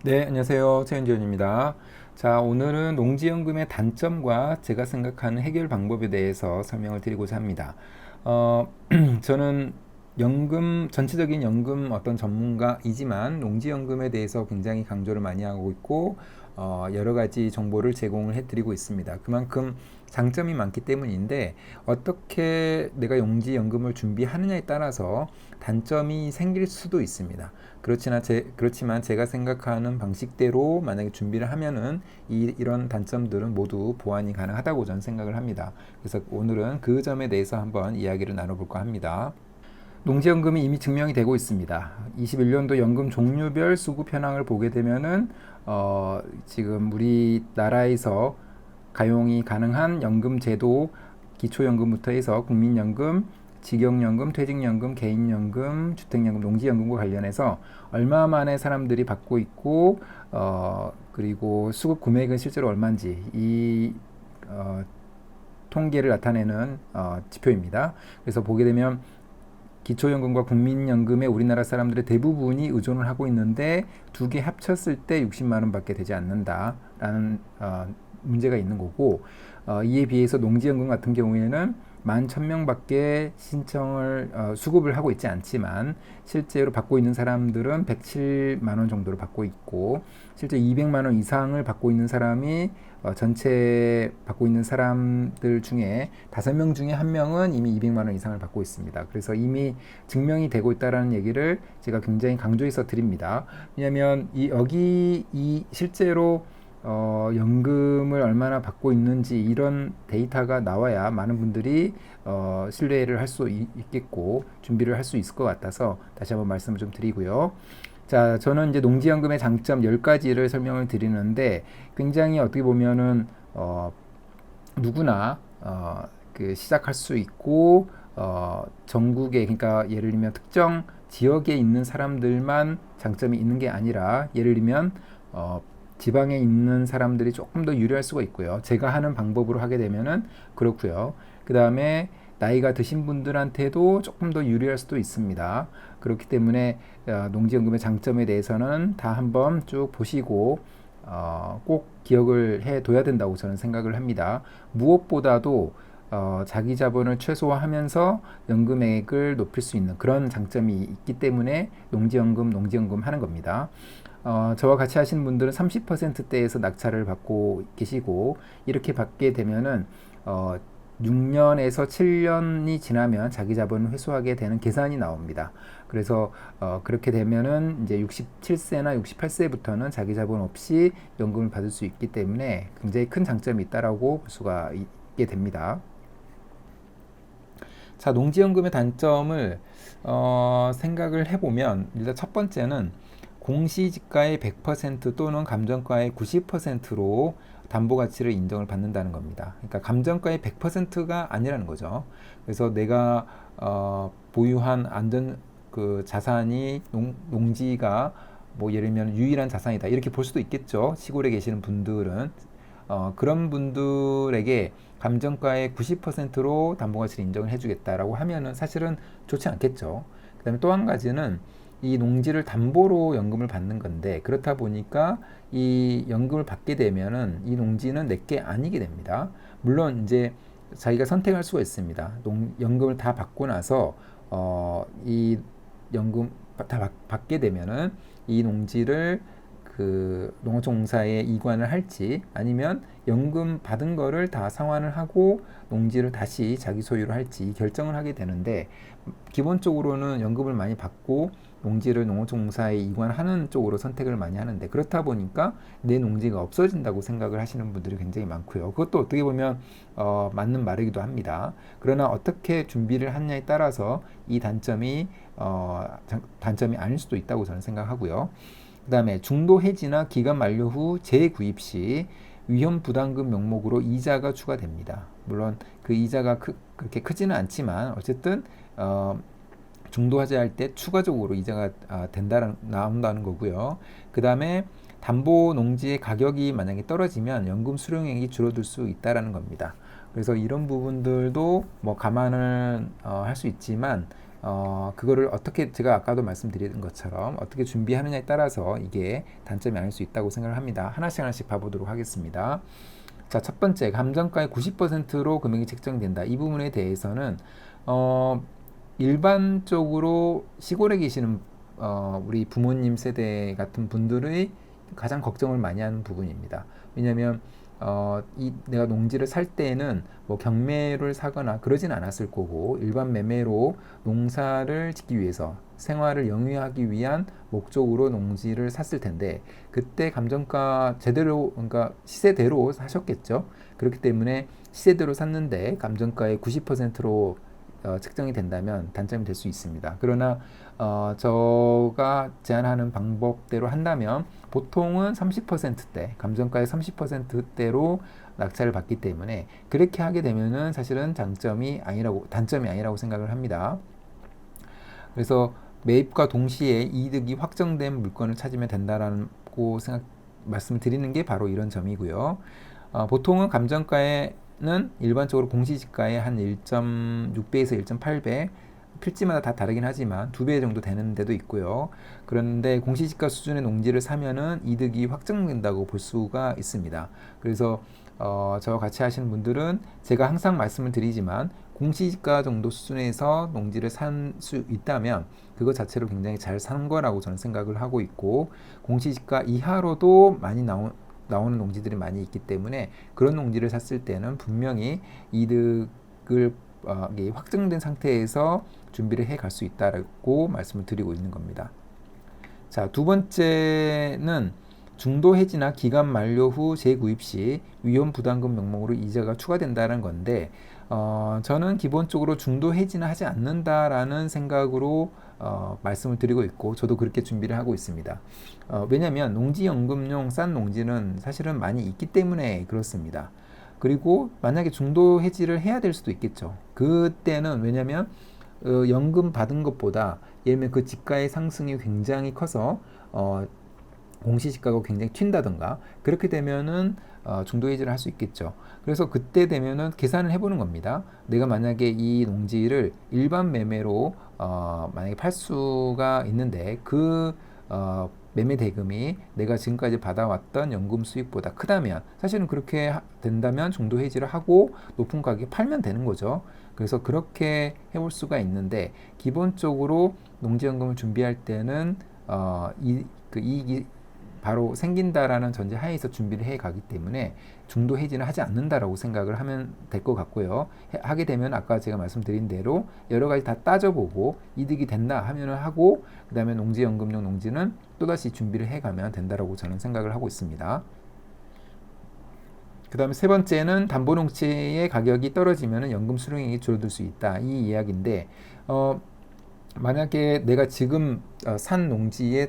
네, 안녕하세요. 최현지원입니다. 자, 오늘은 농지연금의 단점과 제가 생각하는 해결 방법에 대해서 설명을 드리고자 합니다. 저는 전체적인 연금 어떤 전문가이지만 농지연금에 대해서 굉장히 강조를 많이 하고 있고, 여러 가지 정보를 제공을 해드리고 있습니다. 그만큼 장점이 많기 때문인데, 어떻게 내가 농지연금을 준비하느냐에 따라서 단점이 생길 수도 있습니다. 그렇지만 제가 생각하는 방식대로 만약에 준비를 하면은 이런 단점들은 모두 보완이 가능하다고 저는 생각을 합니다. 그래서 오늘은 그 점에 대해서 한번 이야기를 나눠볼까 합니다. 농지연금이 이미 증명이 되고 있습니다. 21년도 연금 종류별 수급 현황을 보게 되면은 지금 우리나라에서 가용이 가능한 연금 제도, 기초연금부터 해서 국민연금, 직영연금, 퇴직연금, 개인연금, 주택연금, 농지연금과 관련해서 얼마만에 사람들이 받고 있고 그리고 수급 금액은 실제로 얼마인지 이 통계를 나타내는 지표입니다. 그래서 보게 되면 기초연금과 국민연금에 우리나라 사람들의 대부분이 의존을 하고 있는데 두 개 합쳤을 때 60만 원밖에 되지 않는다라는 문제가 있는 거고, 이에 비해서 농지연금 같은 경우에는 11,000명밖에 신청을 수급을 하고 있지 않지만 실제로 받고 있는 사람들은 107만 원 정도를 받고 있고, 실제 200만 원 이상을 받고 있는 사람이 전체 받고 있는 사람들 중에 5명 중에 1명은 이미 200만 원 이상을 받고 있습니다. 그래서 이미 증명이 되고 있다는 얘기를 제가 굉장히 강조해서 드립니다. 왜냐하면 여기 실제로 연금을 얼마나 받고 있는지 이런 데이터가 나와야 많은 분들이 신뢰를 할 수 있겠고 준비를 할 수 있을 것 같아서 다시 한번 말씀을 좀 드리고요. 자, 저는 이제 농지연금의 장점 10가지를 설명을 드리는데 굉장히 어떻게 보면은 누구나 시작할 수 있고 전국에, 그러니까 예를 들면 특정 지역에 있는 사람들만 장점이 있는 게 아니라 예를 들면 지방에 있는 사람들이 조금 더 유리할 수가 있고요. 제가 하는 방법으로 하게 되면은 그렇고요. 그 다음에 나이가 드신 분들한테도 조금 더 유리할 수도 있습니다. 그렇기 때문에 농지연금의 장점에 대해서는 다 한번 쭉 보시고 꼭 기억을 해둬야 된다고 저는 생각을 합니다. 무엇보다도 자기 자본을 최소화하면서 연금액을 높일 수 있는 그런 장점이 있기 때문에 농지연금 하는 겁니다. 저와 같이 하시는 분들은 30%대에서 낙찰을 받고 계시고, 이렇게 받게 되면은 6년에서 7년이 지나면 자기 자본을 회수하게 되는 계산이 나옵니다. 그래서 그렇게 되면은 이제 67세나 68세부터는 자기 자본 없이 연금을 받을 수 있기 때문에 굉장히 큰 장점이 있다라고 볼 수가 있게 됩니다. 자, 농지연금의 단점을 생각을 해보면 일단 첫 번째는 공시지가의 100% 또는 감정가의 90%로 담보가치를 인정을 받는다는 겁니다. 그러니까 감정가의 100%가 아니라는 거죠. 그래서 내가 보유한 안전 그 자산이 농지가 뭐 예를 들면 유일한 자산이다 이렇게 볼 수도 있겠죠. 시골에 계시는 분들은 그런 분들에게 감정가의 90%로 담보가치를 인정을 해주겠다라고 하면은 사실은 좋지 않겠죠. 그 다음에 또 한 가지는 이 농지를 담보로 연금을 받는 건데, 그렇다 보니까 이 연금을 받게 되면은 이 농지는 내게 아니게 됩니다. 물론 이제 자기가 선택할 수가 있습니다. 연금을 다 받고 나서 이 연금 다 받게 되면은 이 농지를 그 농어촌공사에 이관을 할지 아니면 연금 받은 거를 다 상환을 하고 농지를 다시 자기 소유로 할지 결정을 하게 되는데, 기본적으로는 연금을 많이 받고 농지를 농어촌공사에 이관하는 쪽으로 선택을 많이 하는데, 그렇다 보니까 내 농지가 없어진다고 생각을 하시는 분들이 굉장히 많고요. 그것도 어떻게 보면 맞는 말이기도 합니다. 그러나 어떻게 준비를 하느냐에 따라서 이 단점이 단점이 아닐 수도 있다고 저는 생각하고요. 그 다음에 중도 해지나 기간 만료 후 재구입 시 위험 부담금 명목으로 이자가 추가됩니다. 물론 그 이자가 그렇게 크지는 않지만 어쨌든 중도 하자할 때 추가적으로 이자가 나온다는 거고요. 그 다음에 담보 농지의 가격이 만약에 떨어지면 연금 수령액이 줄어들 수 있다라는 겁니다. 그래서 이런 부분들도 뭐 감안을 할 수 있지만 그거를 어떻게 제가 아까도 말씀드린 것처럼 어떻게 준비하느냐에 따라서 이게 단점이 아닐 수 있다고 생각을 합니다. 하나씩 봐보도록 하겠습니다. 자, 첫 번째, 감정가의 90%로 금액이 책정된다. 이 부분에 대해서는 일반적으로 시골에 계시는 우리 부모님 세대 같은 분들의 가장 걱정을 많이 하는 부분입니다. 왜냐하면 내가 농지를 살 때는 뭐 경매를 사거나 그러진 않았을 거고 일반 매매로 농사를 짓기 위해서 생활을 영위하기 위한 목적으로 농지를 샀을 텐데 그때 감정가 제대로 그러니까 시세대로 사셨겠죠. 그렇기 때문에 시세대로 샀는데 감정가의 90%로 측정이 된다면 단점이 될 수 있습니다. 그러나 제가 제안하는 방법대로 한다면 보통은 30%대, 감정가의 30%대로 낙찰을 받기 때문에 그렇게 하게 되면은 사실은 단점이 아니라고 생각을 합니다. 그래서 매입과 동시에 이득이 확정된 물건을 찾으면 된다라고 말씀을 드리는 게 바로 이런 점이고요. 보통은 감정가에는 일반적으로 공시지가의 한 1.6배에서 1.8배 필지마다 다 다르긴 하지만 2배 정도 되는 데도 있고요. 그런데 공시지가 수준의 농지를 사면은 이득이 확정된다고 볼 수가 있습니다. 그래서 저와 같이 하시는 분들은 제가 항상 말씀을 드리지만 공시지가 정도 수준에서 농지를 산 수 있다면 그것 자체로 굉장히 잘 산 거라고 저는 생각을 하고 있고 공시지가 이하로도 많이 나오는 농지들이 많이 있기 때문에 그런 농지를 샀을 때는 분명히 이득을 확정된 상태에서 준비를 해 갈 수 있다라고 말씀을 드리고 있는 겁니다. 자, 두 번째는 중도 해지나 기간 만료 후 재구입 시 위험 부담금 명목으로 이자가 추가된다는 건데 저는 기본적으로 중도 해지는 하지 않는다라는 생각으로 말씀을 드리고 있고 저도 그렇게 준비를 하고 있습니다. 왜냐하면 농지연금용 싼 농지는 사실은 많이 있기 때문에 그렇습니다. 그리고 만약에 중도 해지를 해야 될 수도 있겠죠. 그때는 왜냐하면 연금 받은 것보다 예를 들면 그 지가의 상승이 굉장히 커서 공시지가가 굉장히 튄다던가 그렇게 되면은 중도 해지를 할 수 있겠죠. 그래서 그때 되면은 계산을 해보는 겁니다. 내가 만약에 이 농지를 일반 매매로 만약에 팔 수가 있는데 그 매매 대금이 내가 지금까지 받아왔던 연금 수익보다 크다면 사실은 그렇게 된다면 중도 해지를 하고 높은 가격에 팔면 되는 거죠. 그래서 그렇게 해볼 수가 있는데 기본적으로 농지연금을 준비할 때는 그 이익이 바로 생긴다라는 전제 하에서 준비를 해 가기 때문에 중도 해지는 하지 않는다라고 생각을 하면 될 것 같고요. 하게 되면 아까 제가 말씀드린 대로 여러 가지 다 따져보고 이득이 된다 하면은 하고 그 다음에 농지연금용 농지는 또다시 준비를 해가면 된다라고 저는 생각을 하고 있습니다. 그 다음에 세 번째는 담보농지의 가격이 떨어지면 연금 수령액이 줄어들 수 있다. 이 이야기인데 만약에 내가 지금 산 농지의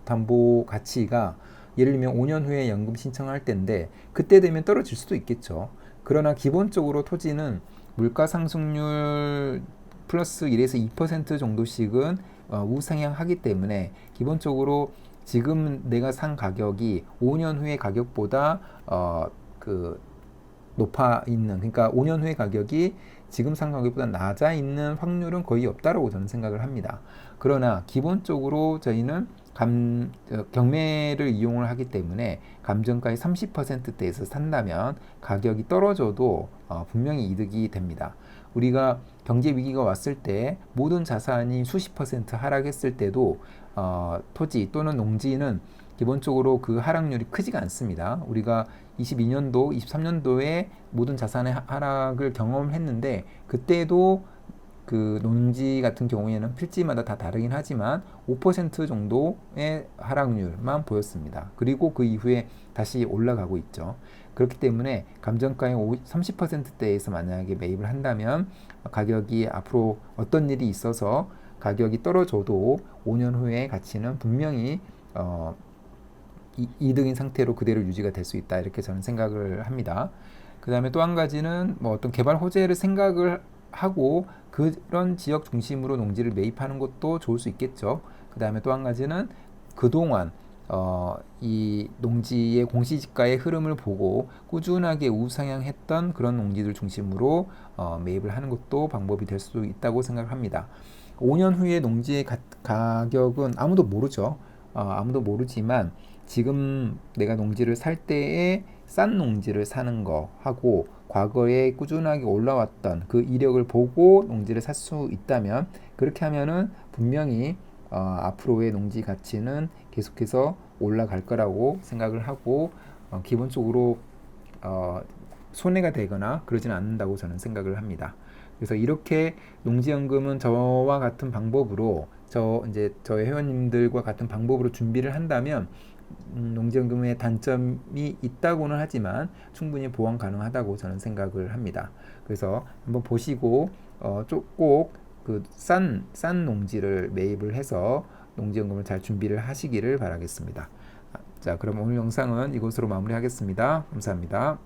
담보 가치가 예를 들면 5년 후에 연금 신청할 때인데 그때 되면 떨어질 수도 있겠죠. 그러나 기본적으로 토지는 물가 상승률 플러스 1에서 2% 정도씩은 우상향하기 때문에 기본적으로 지금 내가 산 가격이 5년 후의 가격보다 높아 있는 그러니까 5년 후의 가격이 지금 산 가격보다 낮아 있는 확률은 거의 없다라고 저는 생각을 합니다. 그러나 기본적으로 저희는 경매를 이용을 하기 때문에 감정가의 30%대에서 산다면 가격이 떨어져도 분명히 이득이 됩니다. 우리가 경제 위기가 왔을 때 모든 자산이 수십 퍼센트 하락했을 때도 토지 또는 농지는 기본적으로 그 하락률이 크지가 않습니다. 우리가 22년도, 23년도에 모든 자산의 하락을 경험했는데 그때도 그 농지 같은 경우에는 필지마다 다 다르긴 하지만 5% 정도의 하락률만 보였습니다. 그리고 그 이후에 다시 올라가고 있죠. 그렇기 때문에 감정가의 30%대에서 만약에 매입을 한다면 가격이 앞으로 어떤 일이 있어서 가격이 떨어져도 5년 후에 가치는 분명히 이득인 상태로 그대로 유지가 될 수 있다 이렇게 저는 생각을 합니다. 그 다음에 또 한 가지는 뭐 어떤 개발 호재를 생각을 하고 그런 지역 중심으로 농지를 매입하는 것도 좋을 수 있겠죠. 그 다음에 또 한 가지는 그동안 이 농지의 공시지가의 흐름을 보고 꾸준하게 우상향했던 그런 농지들 중심으로 매입을 하는 것도 방법이 될 수도 있다고 생각합니다. 5년 후에 농지의 가격은 아무도 모르죠. 아무도 모르지만 지금 내가 농지를 살 때에 싼 농지를 사는 거 하고 과거에 꾸준하게 올라왔던 그 이력을 보고 농지를 살 수 있다면, 그렇게 하면은 분명히 앞으로의 농지 가치는 계속해서 올라갈 거라고 생각을 하고, 기본적으로 손해가 되거나 그러지는 않는다고 저는 생각을 합니다. 그래서 이렇게 농지연금은 저와 같은 방법으로, 저의 회원님들과 같은 방법으로 준비를 한다면 농지연금의 단점이 있다고는 하지만 충분히 보완 가능하다고 저는 생각을 합니다. 그래서 한번 보시고 꼭그 싼 농지를 매입을 해서 농지연금을 잘 준비를 하시기를 바라겠습니다. 자, 그럼 오늘 영상은 이것으로 마무리하겠습니다. 감사합니다.